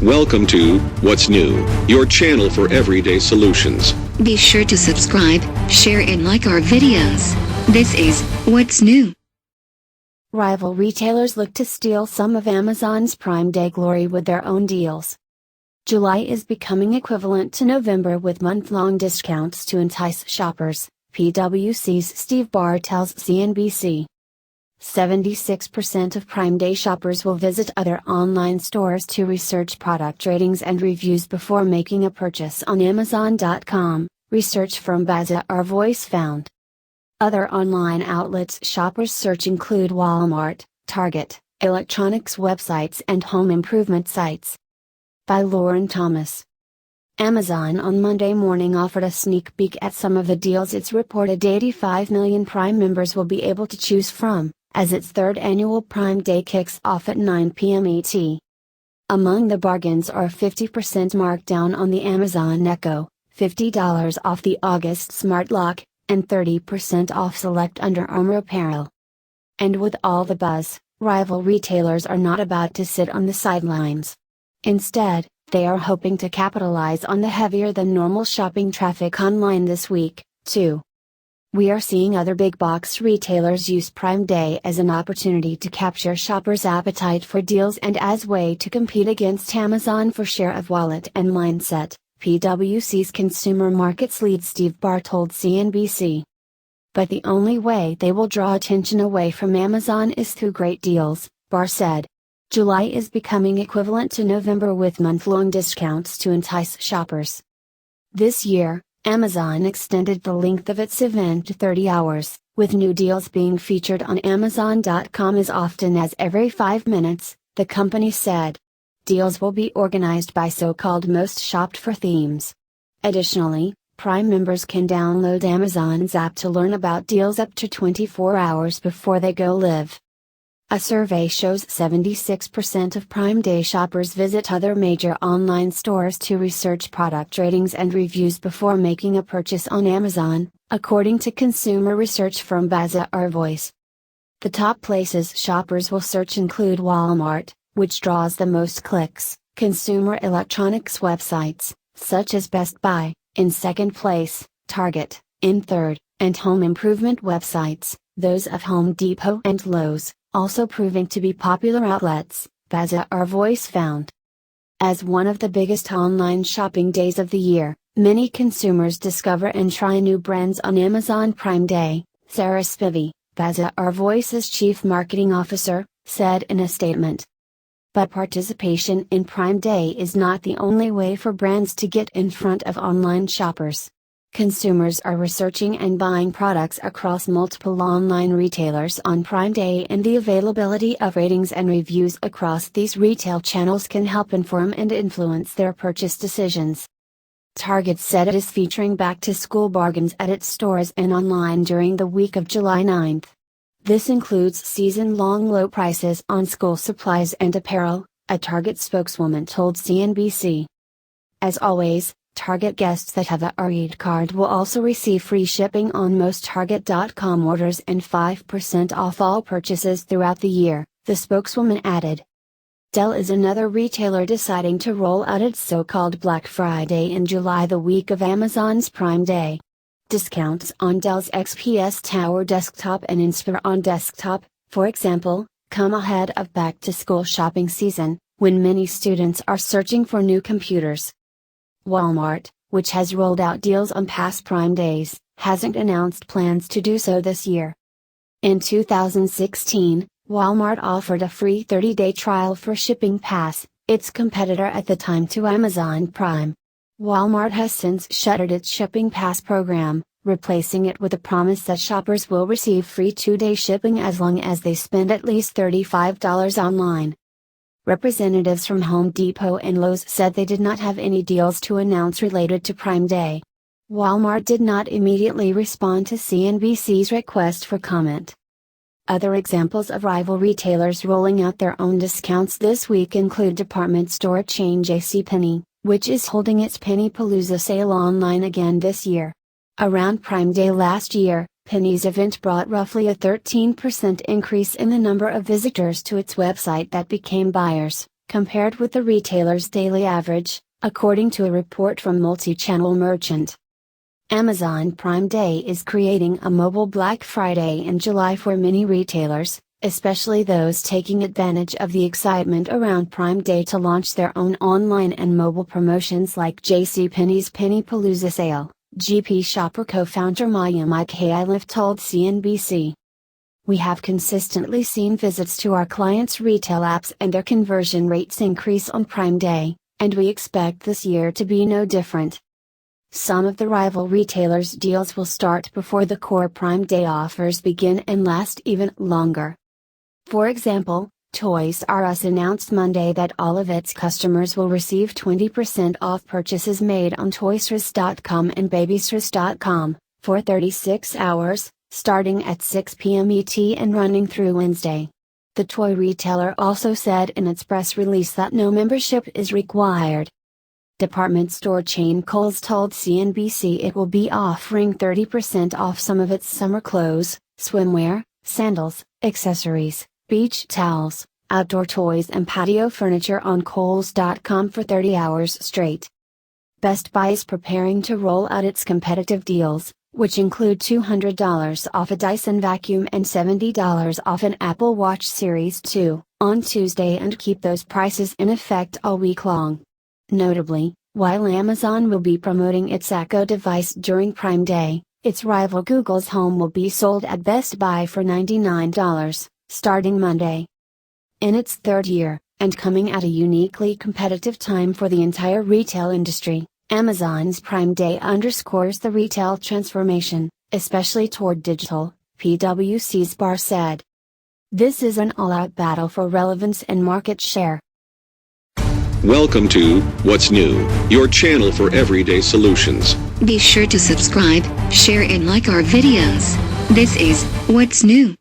Welcome to What's New, your channel for everyday solutions. Be sure to subscribe, share and like our videos. This is What's New. Rival retailers look to steal some of Amazon's Prime Day glory with their own deals. July is becoming equivalent to November with month-long discounts to entice shoppers, PwC's Steve Barr tells CNBC. 76% of Prime Day shoppers will visit other online stores to research product ratings and reviews before making a purchase on Amazon.com, research firm Bazaar Voice found. Other online outlets shoppers search include Walmart, Target, electronics websites and home improvement sites. By Lauren Thomas. Amazon on Monday morning offered a sneak peek at some of the deals its reported 85 million Prime members will be able to choose from, as its third annual Prime Day kicks off at 9 p.m. ET. Among the bargains are 50% markdown on the Amazon Echo, $50 off the August Smart Lock, and 30% off select Under Armour apparel. And with all the buzz, rival retailers are not about to sit on the sidelines. Instead, they are hoping to capitalize on the heavier than normal shopping traffic online this week, too. We are seeing other big box retailers use Prime Day as an opportunity to capture shoppers' appetite for deals and as way to compete against Amazon for share of wallet and mindset, PwC's consumer markets lead Steve Barr told CNBC. But the only way they will draw attention away from Amazon is through great deals, Barr said. July is becoming equivalent to November with month-long discounts to entice shoppers. This year, Amazon extended the length of its event to 30 hours, with new deals being featured on Amazon.com as often as every 5 minutes, the company said. Deals will be organized by so-called most shopped for themes. Additionally, Prime members can download Amazon's app to learn about deals up to 24 hours before they go live. A survey shows 76% of Prime Day shoppers visit other major online stores to research product ratings and reviews before making a purchase on Amazon, according to consumer research firm Bazaar Voice. The top places shoppers will search include Walmart, which draws the most clicks, consumer electronics websites, such as Best Buy, in second place, Target, in third, and home improvement websites, those of Home Depot and Lowe's, also proving to be popular outlets, Bazaar Voice found. As one of the biggest online shopping days of the year, many consumers discover and try new brands on Amazon Prime Day, Sarah Spivey, Bazaar Voice's chief marketing officer, said in a statement. But participation in Prime Day is not the only way for brands to get in front of online shoppers. Consumers are researching and buying products across multiple online retailers on Prime Day, and the availability of ratings and reviews across these retail channels can help inform and influence their purchase decisions. Target said it is featuring back-to-school bargains at its stores and online during the week of July 9th. This includes season-long low prices on school supplies and apparel, a Target spokeswoman told CNBC. As always, Target guests that have a REIT card will also receive free shipping on most Target.com orders and 5% off all purchases throughout the year, the spokeswoman added. Dell is another retailer deciding to roll out its so-called Black Friday in July, the week of Amazon's Prime Day. Discounts on Dell's XPS Tower desktop and Inspiron desktop, for example, come ahead of back-to-school shopping season, when many students are searching for new computers. Walmart, which has rolled out deals on past Prime Days, hasn't announced plans to do so this year. In 2016, Walmart offered a free 30-day trial for Shipping Pass, its competitor at the time to Amazon Prime. Walmart has since shuttered its Shipping Pass program, replacing it with a promise that shoppers will receive free 2-day shipping as long as they spend at least $35 online. Representatives from Home Depot and Lowe's said they did not have any deals to announce related to Prime Day. Walmart did not immediately respond to CNBC's request for comment. Other examples of rival retailers rolling out their own discounts this week include department store chain JCPenney, which is holding its Pennypalooza sale online again this year. Around Prime Day last year, Penny's event brought roughly a 13% increase in the number of visitors to its website that became buyers, compared with the retailer's daily average, according to a report from Multi-Channel Merchant. Amazon Prime Day is creating a mobile Black Friday in July for many retailers, especially those taking advantage of the excitement around Prime Day to launch their own online and mobile promotions like JCPenney's Pennypalooza sale, GP Shopper co-founder Maya Mikhailov told CNBC. We have consistently seen visits to our clients' retail apps and their conversion rates increase on Prime Day, and we expect this year to be no different. Some of the rival retailers' deals will start before the core Prime Day offers begin and last even longer. For example, Toys R Us announced Monday that all of its customers will receive 20% off purchases made on toysrus.com and babysrus.com, for 36 hours, starting at 6 p.m. ET and running through Wednesday. The toy retailer also said in its press release that no membership is required. Department store chain Kohl's told CNBC it will be offering 30% off some of its summer clothes, swimwear, sandals, accessories, beach towels, outdoor toys and patio furniture on Kohls.com for 30 hours straight. Best Buy is preparing to roll out its competitive deals, which include $200 off a Dyson vacuum and $70 off an Apple Watch Series 2, on Tuesday and keep those prices in effect all week long. Notably, while Amazon will be promoting its Echo device during Prime Day, its rival Google's Home will be sold at Best Buy for $99, starting Monday. In its third year, and coming at a uniquely competitive time for the entire retail industry, Amazon's Prime Day underscores the retail transformation, especially toward digital, PwC's Barr said. This is an all-out battle for relevance and market share. Welcome to What's New, your channel for everyday solutions. Be sure to subscribe, share and like our videos. This is What's New.